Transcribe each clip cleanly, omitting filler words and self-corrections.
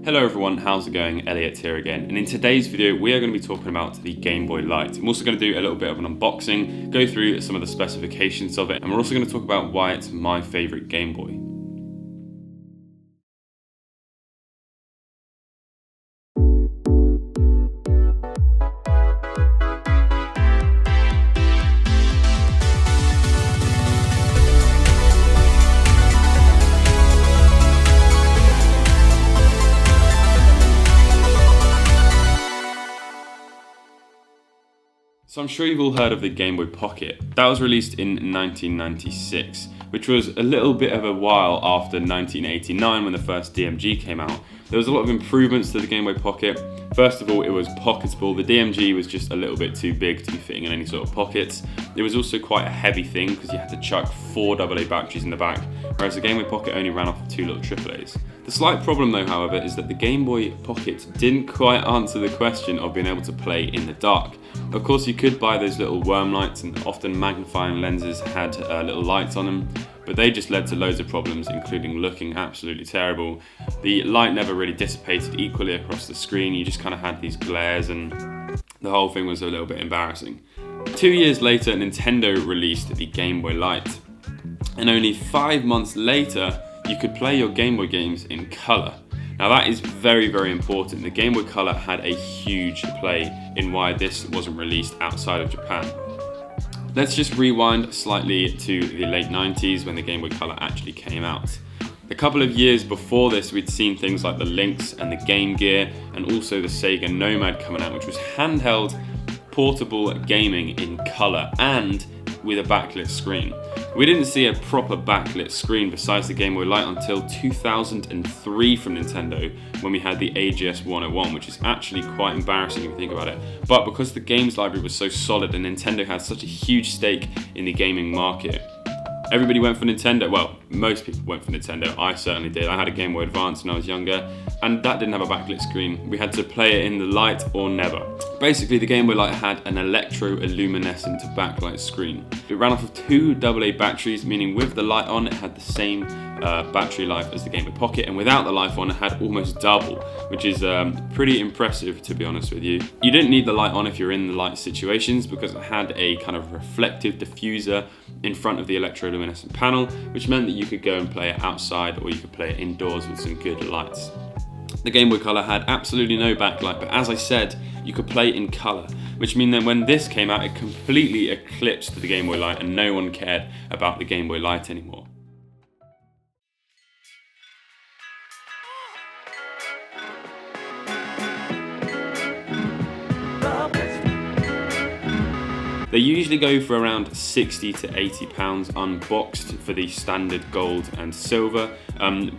Hello everyone, how's it going? Elliot here again, and in today's video we are going to be talking about the Game Boy Light. I'm also going to do a little bit of an unboxing, go through some of the specifications of it, and we're also going to talk about why it's my favourite Game Boy. So I'm sure you've all heard of the Game Boy Pocket. That was released in 1996, which was a little bit of a while after 1989 when the first DMG came out. There was a lot of improvements to the Game Boy Pocket. First of all, it was pocketable. The DMG was just a little bit too big to be fitting in any sort of pockets. It was also quite a heavy thing because you had to chuck 4 AA batteries in the back, whereas the Game Boy Pocket only ran off of 2 little AAAs. The slight problem though, however, is that the Game Boy Pocket didn't quite answer the question of being able to play in the dark. Of course, you could buy those little worm lights, and often magnifying lenses had little lights on them, but they just led to loads of problems, including looking absolutely terrible. The light never really dissipated equally across the screen. You just kind of had these glares, and the whole thing was a little bit embarrassing. 2 years later, Nintendo released the Game Boy Light, and only 5 months later, you could play your Game Boy games in color. Now that is very, very important. The Game Boy Color had a huge play in why this wasn't released outside of Japan. Let's just rewind slightly to the late 90s when the Game Boy Color actually came out. A couple of years before this, we'd seen things like the Lynx and the Game Gear, and also the Sega Nomad coming out, which was handheld, portable gaming in color and with a backlit screen. We didn't see a proper backlit screen besides the Game Boy Light until 2003 from Nintendo, when we had the AGS 101, which is actually quite embarrassing if you think about it. But because the games library was so solid and Nintendo had such a huge stake in the gaming market, everybody went for Nintendo. Well, most people went for Nintendo. I certainly did. I had a Game Boy Advance when I was younger, and that didn't have a backlit screen. We had to play it in the light or never. Basically, the Game Boy Light had an electroluminescent backlight screen. It ran off of 2 AA batteries, meaning with the light on, it had the same battery life as the Game Boy Pocket, and without the light on, it had almost double, which is pretty impressive, to be honest with you. You didn't need the light on if you're in the light situations, because it had a kind of reflective diffuser in front of the electroluminescent panel, which meant that you could go and play it outside, or you could play it indoors with some good lights. The Game Boy Color had absolutely no backlight, but as I said, you could play in color, which means that when this came out, it completely eclipsed the Game Boy Light, and no one cared about the Game Boy Light anymore. They usually go for around £60 to £80 unboxed for the standard gold and silver.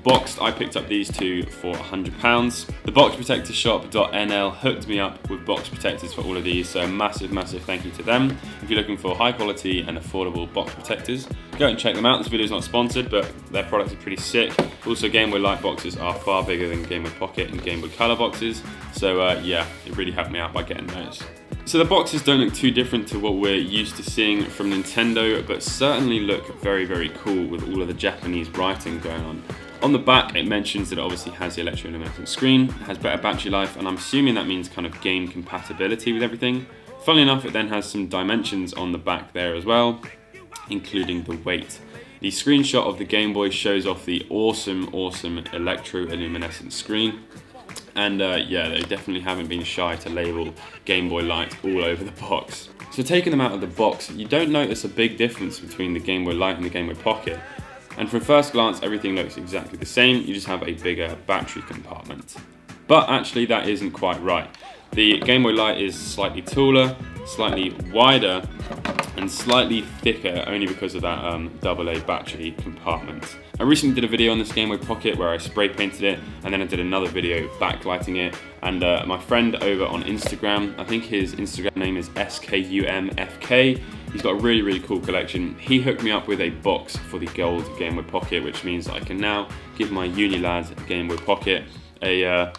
Boxed, I picked up these two for £100. The boxprotectorshop.nl hooked me up with box protectors for all of these, so a massive, massive thank you to them. If you're looking for high quality and affordable box protectors, go and check them out. This video is not sponsored, but their products are pretty sick. Also, Game Boy Light boxes are far bigger than Game Boy Pocket and Game Boy Color boxes, so yeah, it really helped me out by getting those. So the boxes don't look too different to what we're used to seeing from Nintendo, but certainly look very, very cool with all of the Japanese writing going on. On the back, it mentions that it obviously has the electroluminescent screen, has better battery life, and I'm assuming that means kind of game compatibility with everything. Funnily enough, it then has some dimensions on the back there as well, including the weight. The screenshot of the Game Boy shows off the awesome, awesome electroluminescent screen. And yeah, they definitely haven't been shy to label Game Boy Light all over the box. So taking them out of the box, you don't notice a big difference between the Game Boy Light and the Game Boy Pocket. And from first glance, everything looks exactly the same, you just have a bigger battery compartment. But actually that isn't quite right. The Game Boy Light is slightly taller, slightly wider, and slightly thicker only because of that AA battery compartment. I recently did a video on this Game Boy Pocket where I spray painted it, and then I did another video backlighting it, and my friend over on Instagram, I think his Instagram name is SKUMFK, he's got a really, really cool collection. He hooked me up with a box for the gold Game Boy Pocket, which means that I can now give my uni lad Game Boy Pocket a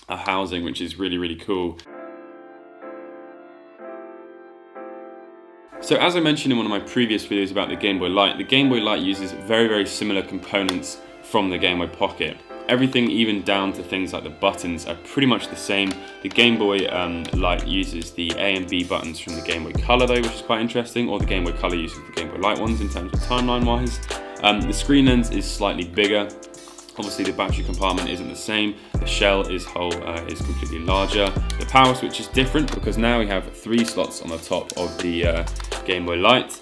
housing, which is really, really cool. So as I mentioned in one of my previous videos about the Game Boy Light uses very, very similar components from the Game Boy Pocket. Everything, even down to things like the buttons, are pretty much the same. The Game Boy Light uses the A and B buttons from the Game Boy Color though, which is quite interesting, or the Game Boy Color uses the Game Boy Light ones in terms of timeline wise. The screen lens is slightly bigger. Obviously the battery compartment isn't the same. The shell is completely larger. The power switch is different because now we have 3 slots on the top of the Game Boy Light.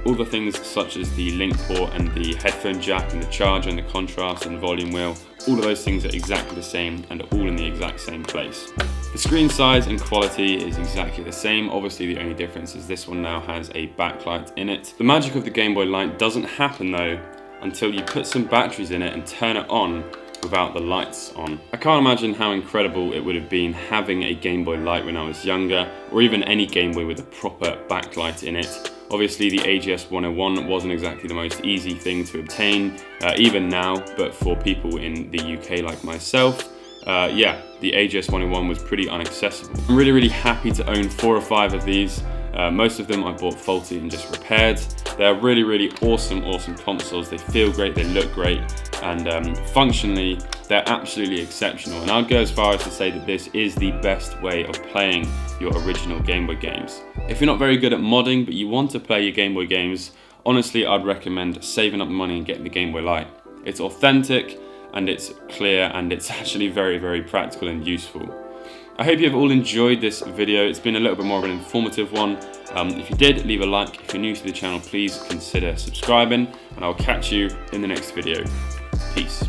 All the things such as the link port and the headphone jack and the charger and the contrast and volume wheel, all of those things are exactly the same and all in the exact same place. The screen size and quality is exactly the same. Obviously the only difference is this one now has a backlight in it. The magic of the Game Boy Light doesn't happen though until you put some batteries in it and turn it on without the lights on. I can't imagine how incredible it would have been having a Game Boy Light when I was younger, or even any Game Boy with a proper backlight in it. Obviously the AGS 101 wasn't exactly the most easy thing to obtain, even now, but for people in the UK like myself, yeah, the AGS 101 was pretty inaccessible. I'm really happy to own 4 or 5 of these. Most of them I bought faulty and just repaired. They're really awesome consoles. They feel great, they look great, and functionally they're absolutely exceptional. And I'd go as far as to say that this is the best way of playing your original Game Boy games. If you're not very good at modding but you want to play your Game Boy games, honestly I'd recommend saving up money and getting the Game Boy Light. It's authentic and it's clear and it's actually very practical and useful. I hope you've all enjoyed this video. It's been a little bit more of an informative one. If you did, leave a like. If you're new to the channel, please consider subscribing, and I'll catch you in the next video. Peace.